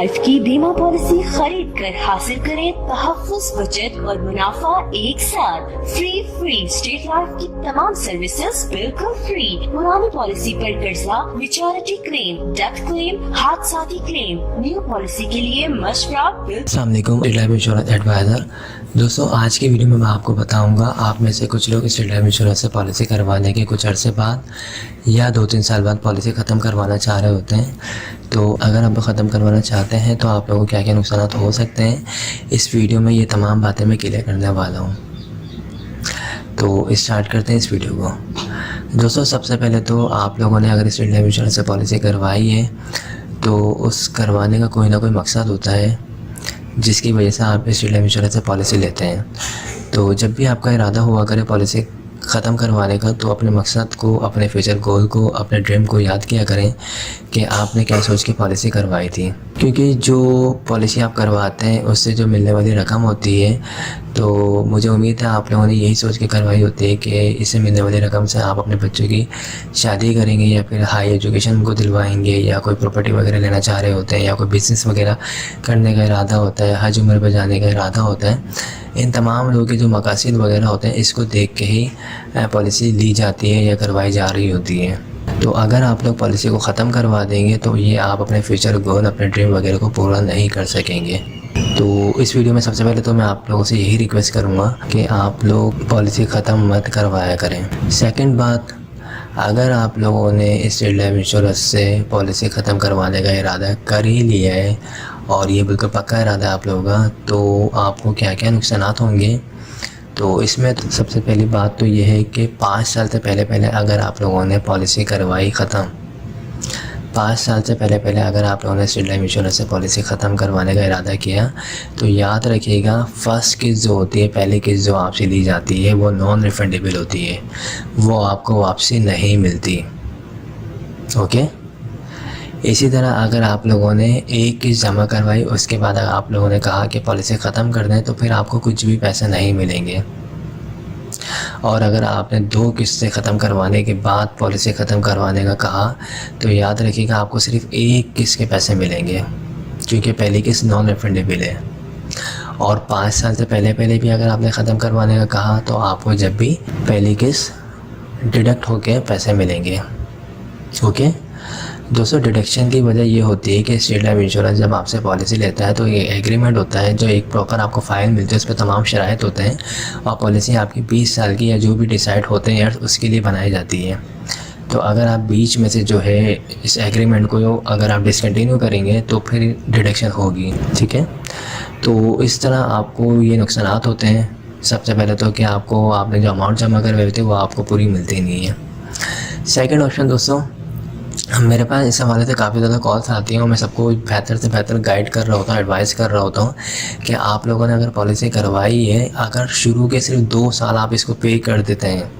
Life की बीमा policy खरीद कर हासिल करें तहफ्फुज़, बचत और मुनाफा एक साथ। फ्री स्टेट लाइफ की तमाम सर्विसेज बिल्कुल फ्री। पुरानी पॉलिसी पर कर्जा, मैच्योरिटी क्लेम, डेथ क्लेम, हादसाती क्लेम, न्यू पॉलिसी के लिए मशवरा बिल्कुल। अस्सलाम वालेकुम, स्टेट लाइफ इंश्योरेंस एडवाइज़र। दोस्तों, आज की वीडियो में मैं आपको बताऊंगा, आप में से कुछ लोग स्टेट लाइफ इंश्योरेंस से पॉलिसी करवाने के कुछ अरसे बाद या 2-3 साल बाद पॉलिसी ख़त्म करवाना चाह रहे होते हैं। तो अगर आप ख़त्म करवाना चाहते हैं तो आप लोगों को क्या क्या नुकसान हो सकते हैं, इस वीडियो में ये तमाम बातें मैं क्लियर करने वाला हूँ। तो स्टार्ट करते हैं इस वीडियो को। दोस्तों, सबसे पहले तो आप लोगों ने अगर स्टेट लाइफ इंश्योरेंस से पॉलिसी करवाई है तो उस करवाने का कोई ना कोई मकसद होता है जिसकी वजह से आप स्टेट लाइफ इंश्योरेंस से पॉलिसी लेते हैं। तो जब भी आपका इरादा हुआ करे पॉलिसी ख़त्म करवाने का, तो अपने मकसद को, अपने फ्यूचर गोल को, अपने ड्रीम को याद किया करें कि आपने क्या सोच के पॉलिसी करवाई थी। क्योंकि जो पॉलिसी आप करवाते हैं उससे जो मिलने वाली रकम होती है, तो मुझे उम्मीद है आप लोगों ने यही सोच के करवाई होती है कि इससे मिलने वाली रकम से आप अपने बच्चों की शादी करेंगे या फिर हाई एजुकेशन उनको दिलवाएंगे, या कोई प्रॉपर्टी वगैरह लेना चाह रहे होते हैं, या कोई बिज़नेस वगैरह करने का इरादा होता है, हज उम्र पर जाने का इरादा होता है। इन तमाम लोगों के जो मकासद वगैरह होते हैं, इसको देख के ही पॉलिसी ली जाती है या करवाई जा रही होती है। तो अगर आप लोग पॉलिसी को ख़त्म करवा देंगे तो ये आप अपने फ्यूचर गोल, अपने ड्रीम वगैरह को पूरा नहीं कर सकेंगे। तो इस वीडियो में सबसे पहले तो मैं आप लोगों से यही रिक्वेस्ट करूँगा कि आप लोग पॉलिसी ख़त्म मत करवाया करें। सेकंड बात, अगर आप लोगों ने स्टेट लाइफ इंश्योरेंस से पॉलिसी ख़त्म करवाने का इरादा कर ही लिया है और ये बिल्कुल पक्का इरादा है आप लोगों का, तो आपको क्या क्या नुकसान होंगे। तो इसमें तो सबसे पहली बात तो ये है कि 5 साल से पहले अगर आप लोगों ने पॉलिसी करवाई ख़त्म, 5 साल से पहले अगर आप लोगों ने स्टेट लाइफ इंश्योरेंस से पॉलिसी ख़त्म करवाने का इरादा किया, तो याद रखिएगा फर्स्ट किस्त जो होती है, पहली किस्त जो आपसे ली जाती है, वो नॉन रिफंडेबल होती है, वो आपको वापसी नहीं मिलती। ओके। इसी तरह अगर आप लोगों ने एक किस्त जमा करवाई, उसके बाद अगर आप लोगों ने कहा कि पॉलिसी ख़त्म कर दें, तो फिर आपको कुछ भी पैसे नहीं मिलेंगे। और अगर आपने 2 किस्तें ख़त्म करवाने के बाद पॉलिसी ख़त्म करवाने का कहा, तो याद रखिएगा आपको सिर्फ 1 किस्त के पैसे मिलेंगे, क्योंकि पहली किस्त नॉन रिफंडेबल है। और 5 साल से पहले भी अगर आपने ख़त्म करवाने का कहा, तो आपको जब भी पहली किस्त डिडक्ट होकर पैसे मिलेंगे। ओके दोस्तों, डिडक्शन की वजह ये होती है कि स्टेट लाइफ इंश्योरेंस जब आपसे पॉलिसी लेता है तो ये एग्रीमेंट होता है, जो एक प्रॉपर आपको फ़ाइल मिलती है, उस पर तमाम शराइत होते हैं और पॉलिसी आपकी 20 साल की या जो भी डिसाइड होते हैं यार उसके लिए बनाई जाती है। तो अगर आप बीच में से जो है इस एग्रीमेंट को अगर आप डिसकंटिन्यू करेंगे तो फिर डिडक्शन होगी। ठीक है, तो इस तरह आपको ये नुकसान होते हैं। सबसे पहले तो कि आपको आपने जो अमाउंट जमा करवाए थे वो आपको पूरी मिलती नहीं है। सेकेंड ऑप्शन दोस्तों, मेरे पास इस हवाले से काफ़ी ज़्यादा कॉल्स आती हैं और मैं सबको बेहतर से बेहतर गाइड कर रहा होता हूँ, एडवाइस कर रहा होता हूँ कि आप लोगों ने अगर पॉलिसी करवाई है, अगर शुरू के सिर्फ 2 साल आप इसको पे कर देते हैं,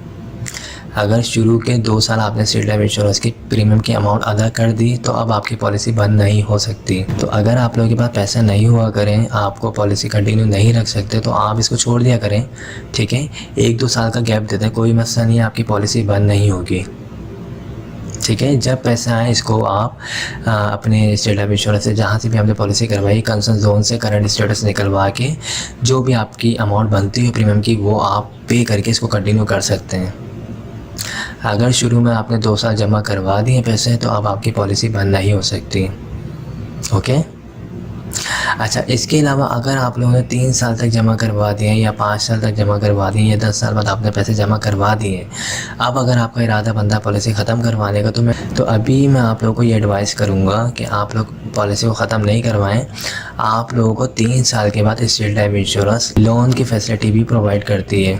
अगर शुरू के 2 साल आपने स्टेट लाइफ इंश्योरेंस की प्रीमियम की अमाउंट अदा कर दी, तो अब आपकी पॉलिसी बंद नहीं हो सकती। तो अगर आप लोगों के पास पैसा नहीं हुआ करें, आपको पॉलिसी कंटिन्यू नहीं रख सकते, तो आप इसको छोड़ दिया करें। ठीक है, 1-2 साल का गैप देते हैं, कोई मसला नहीं है, आपकी पॉलिसी बंद नहीं होगी। ठीक है, जब पैसे आए इसको आप अपने स्टेट लाइफ इंश्योरेंस से जहाँ से भी आपने पॉलिसी करवाई, कंसर्न जोन से करंट स्टेटस निकलवा के जो भी आपकी अमाउंट बनती है प्रीमियम की, वो आप पे करके इसको कंटिन्यू कर सकते हैं। अगर शुरू में आपने 2 साल जमा करवा दिए पैसे, तो अब आपकी पॉलिसी बंद नहीं हो सकती। ओके। अच्छा, इसके अलावा अगर आप लोगों ने 3 साल तक जमा करवा दिए या 5 साल तक जमा करवा दिए या 10 साल बाद आपने पैसे जमा करवा दिए, अब अगर आपका इरादा बनता है पॉलिसी ख़त्म करवाने का, तो अभी मैं आप लोगों को ये एडवाइस करूँगा कि आप लोग पॉलिसी को ख़त्म नहीं करवाएं। आप लोगों को 3 साल के बाद स्टेट लाइफ इंश्योरेंस लोन की फैसिलिटी भी प्रोवाइड करती है,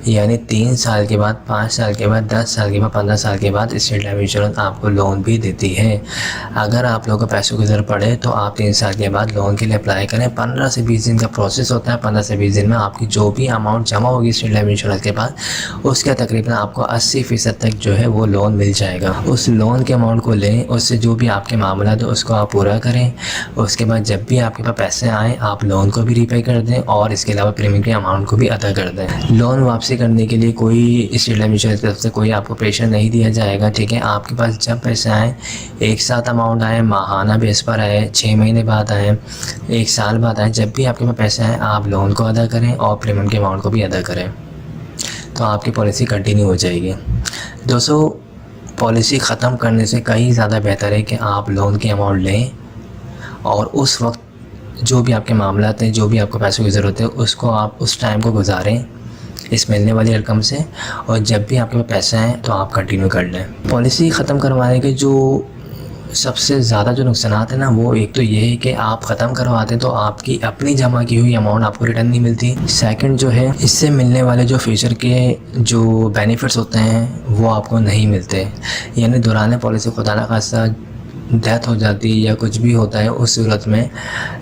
यानी 3 साल के बाद, 5 साल के बाद, 10 साल के बाद, 15 साल के बाद स्टेट लाइफ इंश्योरेंस आपको लोन भी देती है। अगर आप लोगों को पैसों की ज़रूरत पड़े तो आप 3 साल के बाद लोन के लिए अप्लाई करें। 15 से 20 दिन का प्रोसेस होता है। 15 से 20 दिन में आपकी जो भी अमाउंट जमा होगी स्टेट लाइफ इंश्योरेंस के पास, उसका तकरीबन आपको 80% तक जो है वो लोन मिल जाएगा। उस लोन के अमाउंट को लें, उससे जो भी आपके मामला है उसको आप पूरा करें। उसके बाद जब भी आपके पास पैसे आएँ, आप लोन को भी रीपे कर दें और इसके अलावा प्रीमियम के अमाउंट को भी अदा कर दें। लोन वापसी पॉलिसी करने के लिए कोई स्टेट लाइफ इंश्योरेंस की तरफ से कोई आपको प्रेशर नहीं दिया जाएगा, ठीक है। आपके पास जब पैसे आए, एक साथ अमाउंट आए, माहाना बेस पर आए, 6 महीने बाद आए, 1 साल बाद आए, जब भी आपके पास पैसे आए आप लोन को अदा करें और प्रीमियम के अमाउंट को भी अदा करें, तो आपकी पॉलिसी कंटिन्यू हो जाएगी। दोस्तों, पॉलिसी ख़त्म करने से कहीं ज़्यादा बेहतर है कि आप लोन की अमाउंट लें और उस वक्त जो भी आपके मामलात हैं, जो भी आपको पैसों की ज़रूरत है, उसको आप उस टाइम को गुजारें इस मिलने वाली रकम से, और जब भी आपके पास पैसे आएँ तो आप कंटिन्यू कर लें। पॉलिसी ख़त्म करवाने के जो सबसे ज़्यादा जो नुकसानात है ना, वो एक तो ये है कि आप ख़त्म करवाते हैं तो आपकी अपनी जमा की हुई अमाउंट आपको रिटर्न नहीं मिलती। सेकंड जो है, इससे मिलने वाले जो फ्यूचर के जो बेनिफिट्स होते हैं वो आपको नहीं मिलते। यानी दौरान पॉलिसी खुदा न खास्ता डेथ हो जाती है या कुछ भी होता है, उस सूरत में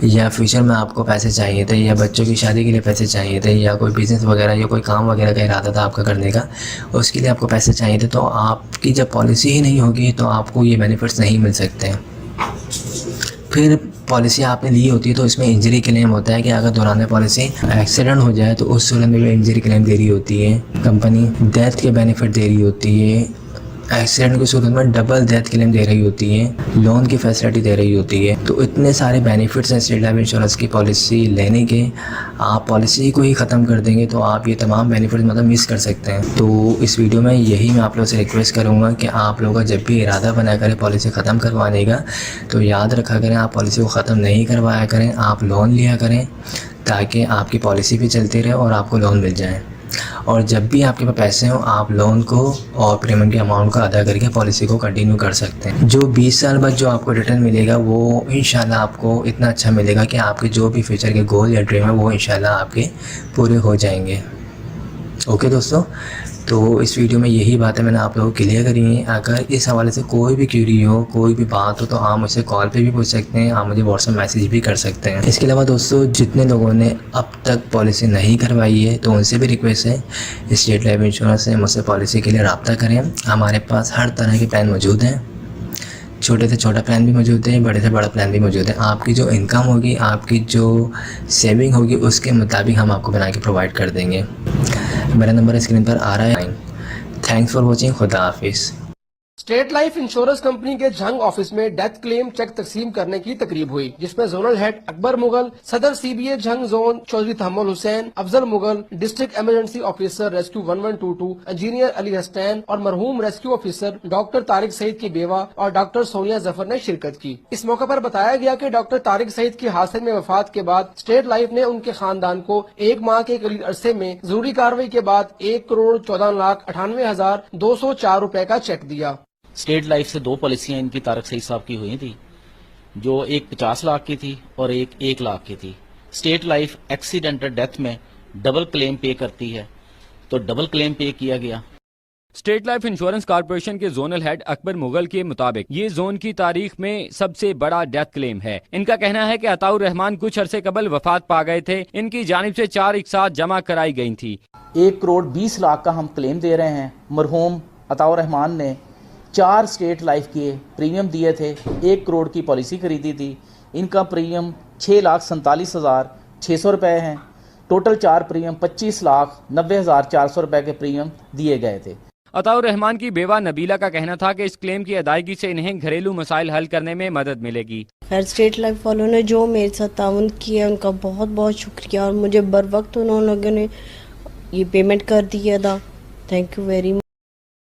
या फ्यूचर में आपको पैसे चाहिए थे, या बच्चों की शादी के लिए पैसे चाहिए थे, या कोई बिज़नेस वगैरह या कोई काम वगैरह का इरादा था आपका करने का, उसके लिए आपको पैसे चाहिए थे, तो आपकी जब पॉलिसी ही नहीं होगी तो आपको ये बेनिफिट्स नहीं मिल सकते हैं। फिर पॉलिसी आपने ली होती है तो इसमें इंजरी क्लेम होता है कि अगर दौरान पॉलिसी एक्सीडेंट हो जाए तो उस सूरत में भी इंजरी क्लेम दे रही होती है कंपनी, डेथ के बेनिफिट दे रही होती है, एक्सीडेंट की सूरत में डबल डेथ क्लेम दे रही होती है, लोन की फैसिलिटी दे रही होती है। तो इतने सारे बेनिफिट्स हैं स्टेट लाइफ इंश्योरेंस की पॉलिसी लेने के। आप पॉलिसी को ही ख़त्म कर देंगे तो आप ये तमाम बेनिफिट्स मतलब मिस कर सकते हैं। तो इस वीडियो में यही मैं आप लोगों से रिक्वेस्ट करूँगा कि आप लोगों का जब भी इरादा बना करें पॉलिसी ख़त्म करवाने का, तो याद रखा करें आप पॉलिसी को ख़त्म नहीं करवाया करें, आप लोन लिया करें ताकि आपकी पॉलिसी भी चलती रहे और आपको लोन मिल जाए। और जब भी आपके पास पैसे हो आप लोन को और प्रीमियम के अमाउंट को अदा करके पॉलिसी को कंटिन्यू कर सकते हैं। जो 20 साल बाद जो आपको रिटर्न मिलेगा वो इंशाल्लाह आपको इतना अच्छा मिलेगा कि आपके जो भी फ्यूचर के गोल या ड्रीम है वो इंशाल्लाह आपके पूरे हो जाएंगे। ओके दोस्तों, तो इस वीडियो में यही बातें मैंने आप लोगों को क्लियर करी हैं। अगर इस हवाले से कोई भी क्यूरी हो, कोई भी बात हो, तो आप मुझसे कॉल पे भी पूछ सकते हैं, आप मुझे व्हाट्सएप मैसेज भी कर सकते हैं। इसके अलावा दोस्तों, जितने लोगों ने अब तक पॉलिसी नहीं करवाई है तो उनसे भी रिक्वेस्ट है स्टेट लाइफ इंश्योरेंस से मुझसे पॉलिसी के लिए रब्ता करें। हमारे पास हर तरह के प्लान मौजूद हैं, छोटे से छोटा प्लान भी मौजूद है, बड़े से बड़ा प्लान भी मौजूद है। आपकी जो इनकम होगी, आपकी जो सेविंग होगी, उसके मुताबिक हम आपको बना के प्रोवाइड कर देंगे। मेरा नंबर स्क्रीन पर आ रहा है। Thanks for watching. खुदा हाफिज़। स्टेट लाइफ इंश्योरेंस कंपनी के झंग ऑफिस में डेथ क्लेम चेक तकसीम करने की तकरीब हुई, जिसमें जोनल हेड अकबर मुगल, सदर CBA Jhang zone Chaudhry Tahammul Hussain, Afzal Mughal, district emergency officer rescue 1122, engineer Ali Hasnain और मरहूम rescue officer doctor Tariq Saeed की बेवा और डॉक्टर सोनिया जफर ने शिरकत की। इस मौके पर बताया गया कि डॉक्टर तारिक सईद की हादसे में वफात के बाद स्टेट लाइफ ने उनके खानदान को 1 माह के करीब अरसे में जरूरी कार्रवाई के बाद 1,14,98,204 रुपए का चेक दिया। स्टेट लाइफ से 2 पॉलिसियां इनकी तारक सईद साहब की हुई थी, जो एक 50 लाख की थी और एक 1 लाख की थी। स्टेट लाइफ एक्सीडेंटल डेथ में डबल क्लेम पे करती है, तो डबल क्लेम पे किया गया। स्टेट लाइफ इंश्योरेंस कॉर्पोरेशन के जोनल हेड अकबर मुगल के मुताबिक ये जोन की तारीख में सबसे बड़ा डेथ क्लेम है। इनका कहना है कि अताउर रहमान कुछ अरसे कबल वफात पा गए थे, इनकी जानिब से 4 एक साथ जमा कराई गई थी। 1,20,00,000 का हम क्लेम दे रहे हैं। मरहूम अताउर रहमान ने 4 स्टेट लाइफ के प्रीमियम दिए थे, 1 करोड़ की पॉलिसी खरीदी थी। इनका प्रीमियम 6,47,600 रुपये हैं। टोटल 4 प्रीमियम 25,90,400 रुपये के प्रीमियम दिए गए थे। अताउर रहमान की बेवा नबीला का कहना था कि इस क्लेम की अदायगी से इन्हें घरेलू मसाइल हल करने में मदद मिलेगी। खैर, स्टेट लाइफ वालों ने जो मेरे साथ ताउन किया उनका बहुत बहुत शुक्रिया, और मुझे बर वक्त उन्होंने ये पेमेंट कर दिया था। Thank you very much.